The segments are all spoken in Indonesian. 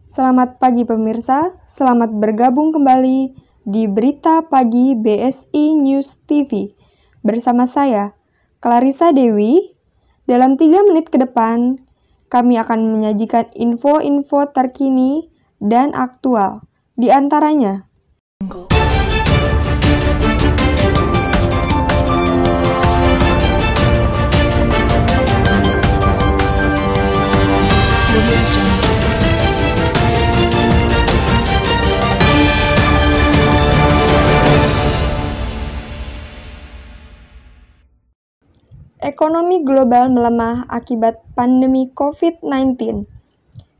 Selamat pagi pemirsa, selamat bergabung kembali di Berita Pagi BSI News TV. Bersama saya, Clarissa Dewi. Dalam 3 menit ke depan, kami akan menyajikan info-info terkini dan aktual. Di antaranya, ekonomi global melemah akibat pandemi COVID-19.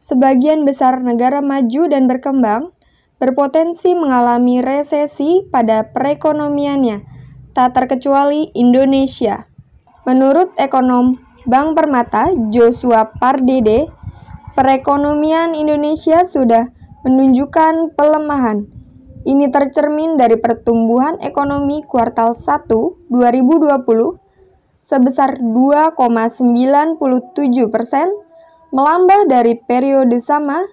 Sebagian besar negara maju dan berkembang berpotensi mengalami resesi pada perekonomiannya, tak terkecuali Indonesia. Menurut ekonom Bank Permata, Joshua Pardede, perekonomian Indonesia sudah menunjukkan pelemahan. Ini tercermin dari pertumbuhan ekonomi kuartal 1 2020 sebesar 2,97%, melambah dari periode sama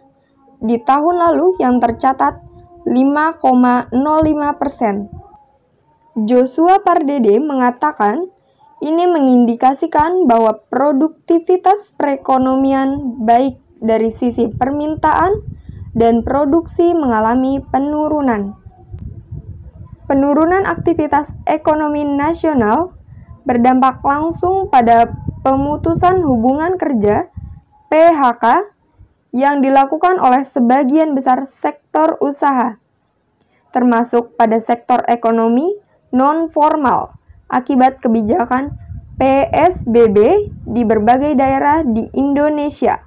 di tahun lalu yang tercatat 5,05%. Joshua Pardede mengatakan, ini mengindikasikan bahwa produktivitas perekonomian baik dari sisi permintaan dan produksi mengalami penurunan. Penurunan aktivitas ekonomi nasional berdampak langsung pada pemutusan hubungan kerja (PHK) yang dilakukan oleh sebagian besar sektor usaha, termasuk pada sektor ekonomi non-formal akibat kebijakan PSBB di berbagai daerah di Indonesia.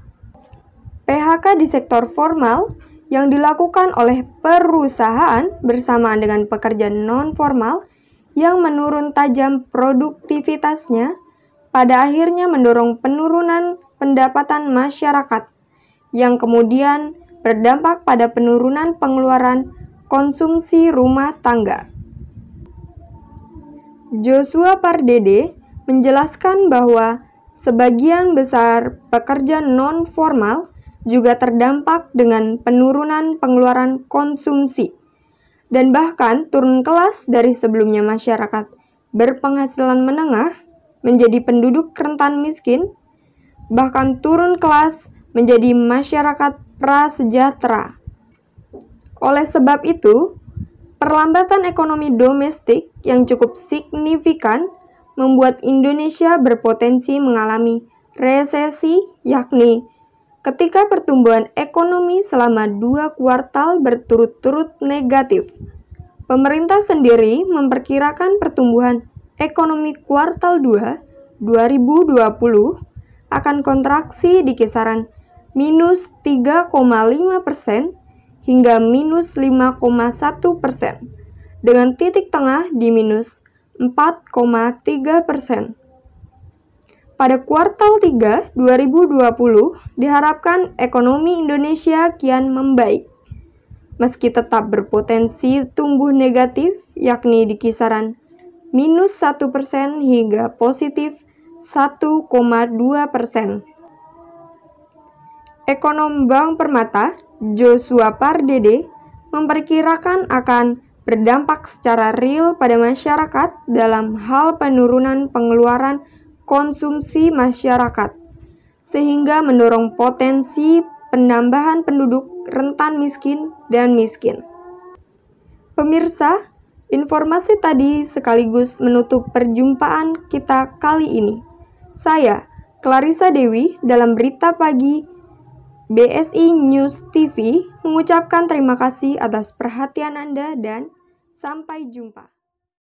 PHK di sektor formal yang dilakukan oleh perusahaan bersamaan dengan pekerja non-formal yang menurun tajam produktivitasnya, pada akhirnya mendorong penurunan pendapatan masyarakat, yang kemudian berdampak pada penurunan pengeluaran konsumsi rumah tangga. Joshua Pardede menjelaskan bahwa sebagian besar pekerja non-formal juga terdampak dengan penurunan pengeluaran konsumsi, dan bahkan turun kelas dari sebelumnya masyarakat berpenghasilan menengah menjadi penduduk rentan miskin, bahkan turun kelas menjadi masyarakat prasejahtera. Oleh sebab itu, perlambatan ekonomi domestik yang cukup signifikan membuat Indonesia berpotensi mengalami resesi, yakni ketika pertumbuhan ekonomi selama 2 kuartal berturut-turut negatif. Pemerintah sendiri memperkirakan pertumbuhan ekonomi kuartal 2 2020 akan kontraksi di kisaran minus 3,5% hingga minus 5,1%, dengan titik tengah di minus 4,3%. Pada kuartal 3 2020 diharapkan ekonomi Indonesia kian membaik, meski tetap berpotensi tumbuh negatif, yakni di kisaran minus 1% hingga positif 1,2%. Ekonom Bank Permata, Joshua Pardede, memperkirakan akan berdampak secara real pada masyarakat dalam hal penurunan pengeluaran konsumsi masyarakat, sehingga mendorong potensi penambahan penduduk rentan miskin dan miskin. Pemirsa, informasi tadi sekaligus menutup perjumpaan kita kali ini. Saya, Clarissa Dewi, dalam Berita Pagi BSI News TV, mengucapkan terima kasih atas perhatian Anda dan sampai jumpa.